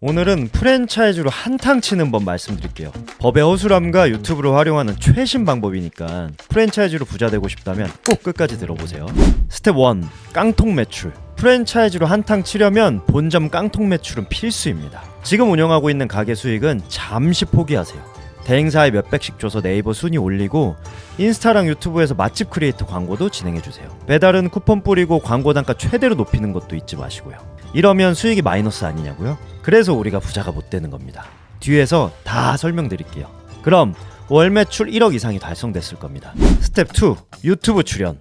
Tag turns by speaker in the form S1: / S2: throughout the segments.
S1: 오늘은 프랜차이즈로 한탕 치는 법 말씀드릴게요. 법의 허술함과 유튜브를 활용하는 최신 방법이니까 프랜차이즈로 부자 되고 싶다면 꼭 끝까지 들어보세요. 스텝 1. 깡통 매출. 프랜차이즈로 한탕 치려면 본점 깡통 매출은 필수입니다. 지금 운영하고 있는 가게 수익은 잠시 포기하세요. 대행사에 몇백씩 줘서 네이버 순위 올리고 인스타랑 유튜브에서 맛집 크리에이터 광고도 진행해주세요. 배달은 쿠폰 뿌리고 광고 단가 최대로 높이는 것도 잊지 마시고요. 이러면 수익이 마이너스 아니냐고요? 그래서 우리가 부자가 못 되는 겁니다. 뒤에서 다 설명드릴게요. 그럼 월 매출 1억 이상이 달성됐을 겁니다. 스텝 2. 유튜브 출연.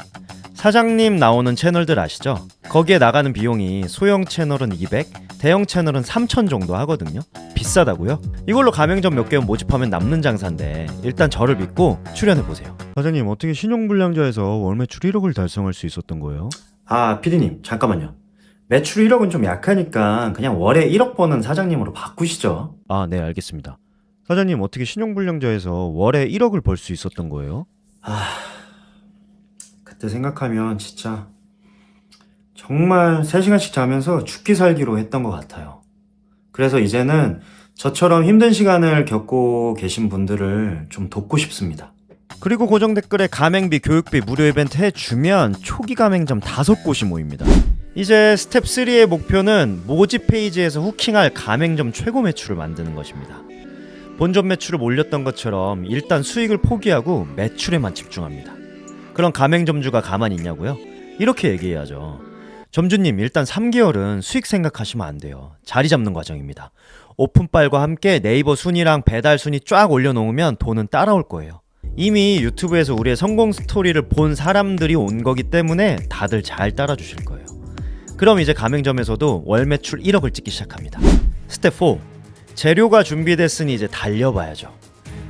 S1: 사장님 나오는 채널들 아시죠? 거기에 나가는 비용이 소형 채널은 200, 대형 채널은 3,000 정도 하거든요. 비싸다고요? 이걸로 가맹점 몇 개만 모집하면 남는 장사인데 일단 저를 믿고 출연해보세요. 사장님, 어떻게 신용불량자에서 월 매출 1억을 달성할 수 있었던 거예요?
S2: 피디님, 잠깐만요. 매출 1억은 좀 약하니까 그냥 월에 1억 버는 사장님으로 바꾸시죠.
S1: 네, 알겠습니다. 사장님, 어떻게 신용불량자에서 월에 1억을 벌 수 있었던 거예요?
S2: 그때 생각하면 진짜 정말 3시간씩 자면서 죽기 살기로 했던 것 같아요. 그래서 이제는 저처럼 힘든 시간을 겪고 계신 분들을 좀 돕고 싶습니다.
S1: 그리고 고정 댓글에 가맹비, 교육비, 무료 이벤트 해주면 초기 가맹점 5곳이 모입니다. 이제 스텝 3의 목표는 모집 페이지에서 후킹할 가맹점 최고 매출을 만드는 것입니다. 본점 매출을 올렸던 것처럼 일단 수익을 포기하고 매출에만 집중합니다. 그럼 가맹점주가 가만히 있냐고요? 이렇게 얘기해야죠. 점주님, 일단 3개월은 수익 생각하시면 안 돼요. 자리 잡는 과정입니다. 오픈빨과 함께 네이버 순위랑 배달 순위 쫙 올려놓으면 돈은 따라올 거예요. 이미 유튜브에서 우리의 성공 스토리를 본 사람들이 온 거기 때문에 다들 잘 따라주실 거예요. 그럼 이제 가맹점에서도 월 매출 1억을 찍기 시작합니다. 스텝 4. 재료가 준비됐으니 이제 달려봐야죠.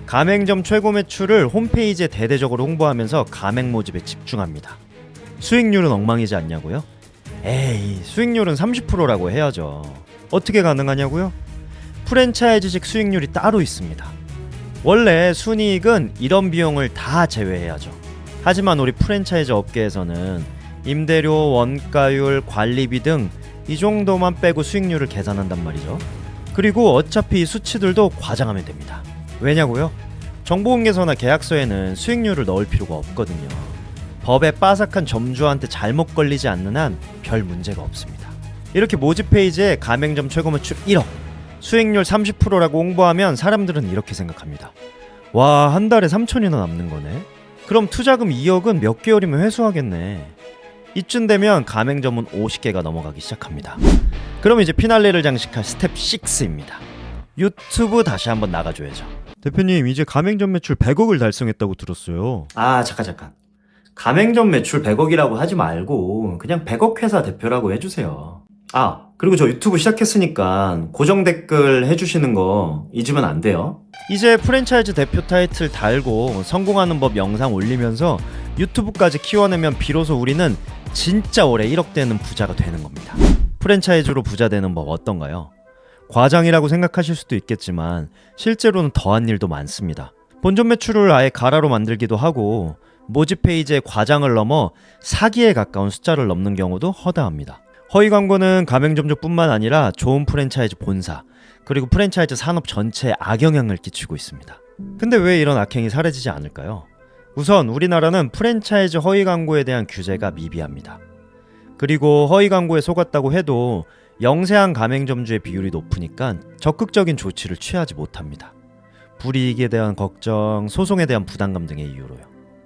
S1: 가맹점 최고 매출을 홈페이지에 대대적으로 홍보하면서 가맹 모집에 집중합니다. 수익률은 엉망이지 않냐고요? 에이, 수익률은 30%라고 해야죠. 어떻게 가능하냐고요? 프랜차이즈식 수익률이 따로 있습니다. 원래 순이익은 이런 비용을 다 제외해야죠. 하지만 우리 프랜차이즈 업계에서는 임대료, 원가율, 관리비 등 이 정도만 빼고 수익률을 계산한단 말이죠. 그리고 어차피 이 수치들도 과장하면 됩니다. 왜냐고요? 정보공개서나 계약서에는 수익률을 넣을 필요가 없거든요. 법에 빠삭한 점주한테 잘못 걸리지 않는 한 별 문제가 없습니다. 이렇게 모집 페이지에 가맹점 최고 매출 1억, 수익률 30%라고 홍보하면 사람들은 이렇게 생각합니다. 와, 한 달에 3천이나 남는 거네? 그럼 투자금 2억은 몇 개월이면 회수하겠네. 이쯤 되면 가맹점은 50개가 넘어가기 시작합니다. 그럼 이제 피날레를 장식할 스텝 6입니다. 유튜브 다시 한번 나가줘야죠. 대표님, 이제 가맹점 매출 100억을 달성했다고 들었어요.
S2: 잠깐. 가맹점 매출 100억이라고 하지 말고 그냥 100억 회사 대표라고 해주세요. 그리고 저 유튜브 시작했으니까 고정 댓글 해주시는 거 잊으면 안 돼요.
S1: 이제 프랜차이즈 대표 타이틀 달고 성공하는 법 영상 올리면서 유튜브까지 키워내면 비로소 우리는 진짜 올해 1억 되는 부자가 되는 겁니다. 프랜차이즈로 부자 되는 법 어떤가요? 과장이라고 생각하실 수도 있겠지만 실제로는 더한 일도 많습니다. 본점 매출을 아예 가라로 만들기도 하고 모집 페이지에 과장을 넘어 사기에 가까운 숫자를 넘는 경우도 허다합니다. 허위 광고는 가맹점주뿐만 아니라 좋은 프랜차이즈 본사 그리고 프랜차이즈 산업 전체에 악영향을 끼치고 있습니다. 근데 왜 이런 악행이 사라지지 않을까요? 우선 우리나라는 프랜차이즈 허위 광고에 대한 규제가 미비합니다. 그리고 허위 광고에 속았다고 해도 영세한 가맹점주의 비율이 높으니까 적극적인 조치를 취하지 못합니다. 불이익에 대한 걱정, 소송에 대한 부담감 등의 이유로요.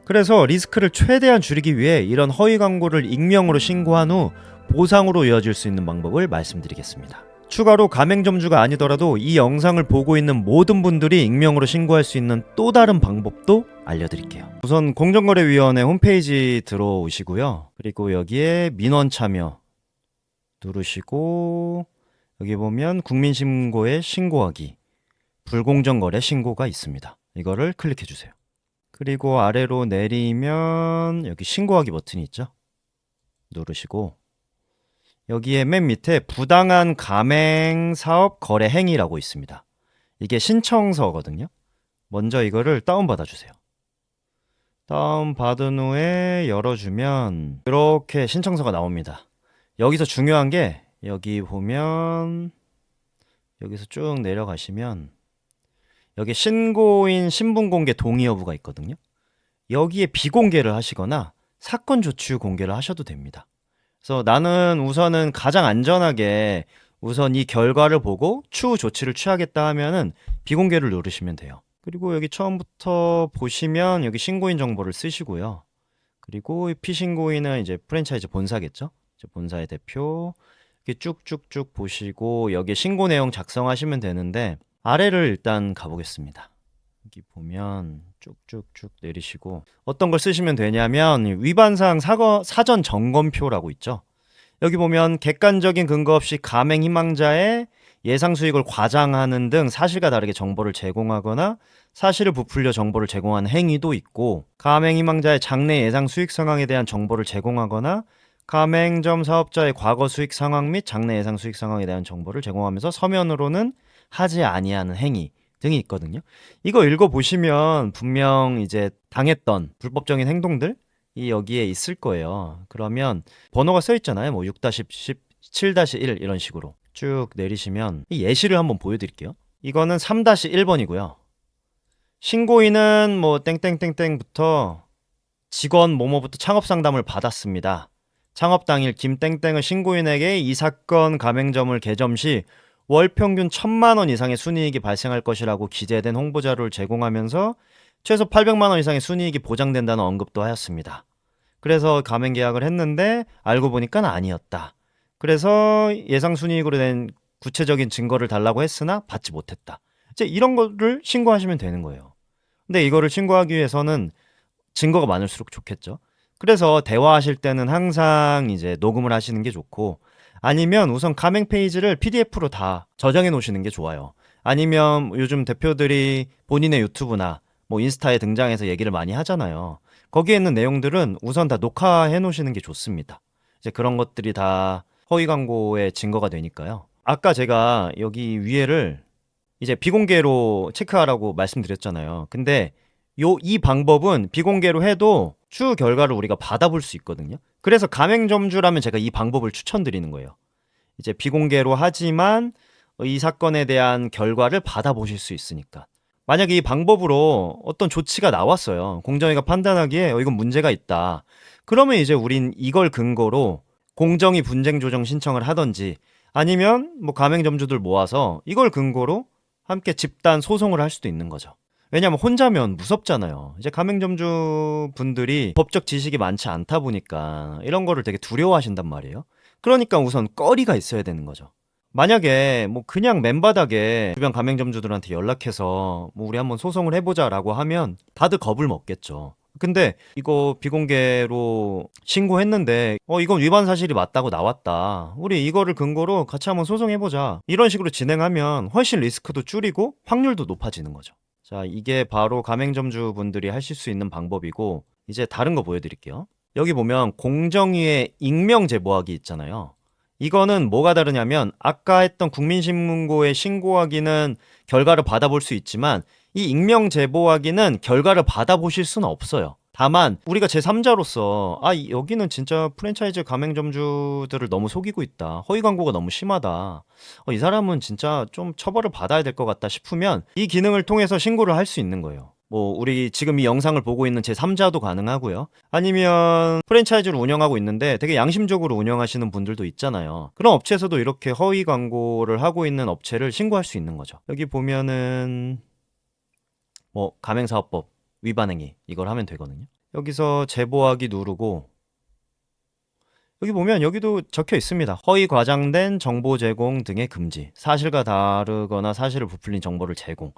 S1: 그래서 리스크를 최대한 줄이기 위해 이런 허위 광고를 익명으로 신고한 후 보상으로 이어질 수 있는 방법을 말씀드리겠습니다. 추가로 가맹점주가 아니더라도 이 영상을 보고 있는 모든 분들이 익명으로 신고할 수 있는 또 다른 방법도 알려드릴게요. 우선 공정거래위원회 홈페이지 들어오시고요. 그리고 여기에 민원 참여 누르시고 여기 보면 국민신고에 신고하기, 불공정거래 신고가 있습니다. 이거를 클릭해주세요. 그리고 아래로 내리면 여기 신고하기 버튼이 있죠? 누르시고 여기에 맨 밑에 부당한 가맹 사업 거래 행위라고 있습니다. 이게 신청서거든요. 먼저 이거를 다운받아 주세요. 다운받은 후에 열어주면 이렇게 신청서가 나옵니다. 여기서 중요한 게 여기 보면 여기서 쭉 내려가시면 여기 신고인 신분공개 동의 여부가 있거든요. 여기에 비공개를 하시거나 사건 조치 후 공개를 하셔도 됩니다. 그래서 나는 우선은 가장 안전하게 우선 이 결과를 보고 추후 조치를 취하겠다 하면은 비공개를 누르시면 돼요. 그리고 여기 처음부터 보시면 여기 신고인 정보를 쓰시고요. 그리고 이 피신고인은 이제 프랜차이즈 본사겠죠. 이제 본사의 대표 이렇게 쭉쭉쭉 보시고 여기 신고 내용 작성하시면 되는데 아래를 일단 가보겠습니다. 여기 보면 쭉쭉쭉 내리시고 어떤 걸 쓰시면 되냐면 위반사항 사전 점검표라고 있죠. 여기 보면 객관적인 근거 없이 가맹 희망자의 예상 수익을 과장하는 등 사실과 다르게 정보를 제공하거나 사실을 부풀려 정보를 제공하는 행위도 있고, 가맹 희망자의 장래 예상 수익 상황에 대한 정보를 제공하거나 가맹점 사업자의 과거 수익 상황 및 장래 예상 수익 상황에 대한 정보를 제공하면서 서면으로는 하지 아니하는 행위 등이 있거든요. 이거 읽어보시면 분명 이제 당했던 불법적인 행동들이 여기에 있을 거예요. 그러면 번호가 써 있잖아요. 뭐 6-17-1 이런 식으로 쭉 내리시면 이 예시를 한번 보여드릴게요. 이거는 3-1번이고요. 신고인은 뭐 땡땡땡땡부터 직원 뭐뭐부터 창업 상담을 받았습니다. 창업 당일 김땡땡은 신고인에게 이 사건 가맹점을 개점 시 월 평균 1,000만 원 이상의 순이익이 발생할 것이라고 기재된 홍보자료를 제공하면서 최소 800만 원 이상의 순이익이 보장된다는 언급도 하였습니다. 그래서 가맹 계약을 했는데 알고 보니까 아니었다. 그래서 예상 순이익으로 된 구체적인 증거를 달라고 했으나 받지 못했다. 이제 이런 거를 신고하시면 되는 거예요. 근데 이거를 신고하기 위해서는 증거가 많을수록 좋겠죠. 그래서 대화하실 때는 항상 이제 녹음을 하시는 게 좋고, 아니면 우선 가맹 페이지를 PDF로 다 저장해 놓으시는 게 좋아요. 아니면 요즘 대표들이 본인의 유튜브나 뭐 인스타에 등장해서 얘기를 많이 하잖아요. 거기에 있는 내용들은 우선 다 녹화해 놓으시는 게 좋습니다. 이제 그런 것들이 다 허위 광고의 증거가 되니까요. 아까 제가 여기 위에를 이제 비공개로 체크하라고 말씀드렸잖아요. 근데 이 방법은 비공개로 해도 추후 결과를 우리가 받아볼 수 있거든요. 그래서 가맹점주라면 제가 이 방법을 추천드리는 거예요. 이제 비공개로 하지만 이 사건에 대한 결과를 받아보실 수 있으니까. 만약에 이 방법으로 어떤 조치가 나왔어요. 공정위가 판단하기에 이건 문제가 있다. 그러면 이제 우린 이걸 근거로 공정위 분쟁 조정 신청을 하든지, 아니면 뭐 가맹점주들 모아서 이걸 근거로 함께 집단 소송을 할 수도 있는 거죠. 왜냐면 혼자면 무섭잖아요. 이제 가맹점주 분들이 법적 지식이 많지 않다 보니까 이런 거를 되게 두려워하신단 말이에요. 그러니까 우선 꺼리가 있어야 되는 거죠. 만약에 뭐 그냥 맨바닥에 주변 가맹점주들한테 연락해서 뭐 우리 한번 소송을 해보자라고 하면 다들 겁을 먹겠죠. 근데 이거 비공개로 신고했는데 이건 위반 사실이 맞다고 나왔다. 우리 이거를 근거로 같이 한번 소송해보자. 이런 식으로 진행하면 훨씬 리스크도 줄이고 확률도 높아지는 거죠. 자, 이게 바로 가맹점주 분들이 하실 수 있는 방법이고, 이제 다른 거 보여드릴게요. 여기 보면 공정위의 익명 제보하기 있잖아요. 이거는 뭐가 다르냐면 아까 했던 국민신문고에 신고하기는 결과를 받아볼 수 있지만 이 익명 제보하기는 결과를 받아보실 수는 없어요. 다만 우리가 제3자로서 여기는 진짜 프랜차이즈 가맹점주들을 너무 속이고 있다. 허위 광고가 너무 심하다. 이 사람은 진짜 좀 처벌을 받아야 될 것 같다 싶으면 이 기능을 통해서 신고를 할 수 있는 거예요. 뭐 우리 지금 이 영상을 보고 있는 제3자도 가능하고요. 아니면 프랜차이즈를 운영하고 있는데 되게 양심적으로 운영하시는 분들도 있잖아요. 그런 업체에서도 이렇게 허위 광고를 하고 있는 업체를 신고할 수 있는 거죠. 여기 보면은 뭐 가맹사업법 위반 행위 이걸 하면 되거든요. 여기서 제보하기 누르고 여기 보면 여기도 적혀 있습니다. 허위 과장된 정보 제공 등의 금지, 사실과 다르거나 사실을 부풀린 정보를 제공.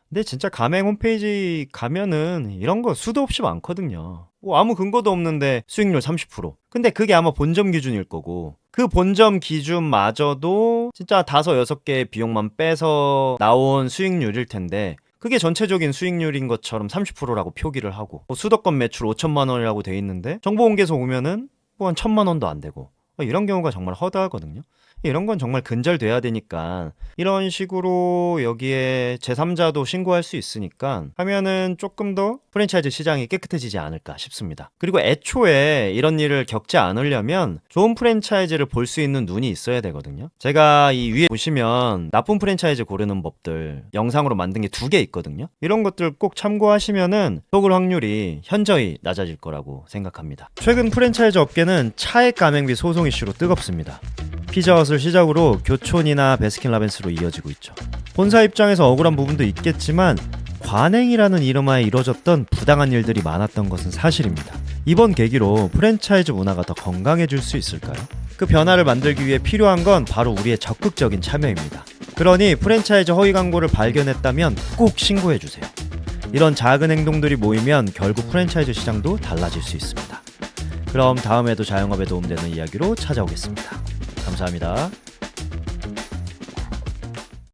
S1: 근데 진짜 가맹 홈페이지 가면은 이런 거 수도 없이 많거든요. 뭐 아무 근거도 없는데 수익률 30%. 근데 그게 아마 본점 기준일 거고, 그 본점 기준마저도 진짜 5-6개의 비용만 빼서 나온 수익률일 텐데 그게 전체적인 수익률인 것처럼 30%라고 표기를 하고, 뭐 수도권 매출 5천만 원이라고 돼 있는데 정보공개서 오면은 뭐 한 1,000만 원도 안 되고, 이런 경우가 정말 허다하거든요. 이런 건 정말 근절돼야 되니까 이런 식으로 여기에 제3자도 신고할 수 있으니까 하면은 조금 더 프랜차이즈 시장이 깨끗해지지 않을까 싶습니다. 그리고 애초에 이런 일을 겪지 않으려면 좋은 프랜차이즈를 볼 수 있는 눈이 있어야 되거든요. 제가 이 위에 보시면 나쁜 프랜차이즈 고르는 법들 영상으로 만든 게 2개 있거든요. 이런 것들 꼭 참고하시면은 속을 확률이 현저히 낮아질 거라고 생각합니다. 최근 프랜차이즈 업계는 차액 가맹비 소송 이슈로 뜨겁습니다. 피자헛을 시작으로 교촌이나 베스킨라빈스로 이어지고 있죠. 본사 입장에서 억울한 부분도 있겠지만 관행이라는 이름하에 이뤄졌던 부당한 일들이 많았던 것은 사실입니다. 이번 계기로 프랜차이즈 문화가 더 건강해질 수 있을까요? 그 변화를 만들기 위해 필요한 건 바로 우리의 적극적인 참여입니다. 그러니 프랜차이즈 허위 광고를 발견했다면 꼭 신고해주세요. 이런 작은 행동들이 모이면 결국 프랜차이즈 시장도 달라질 수 있습니다. 그럼 다음에도 자영업에 도움되는 이야기로 찾아오겠습니다. 감사합니다.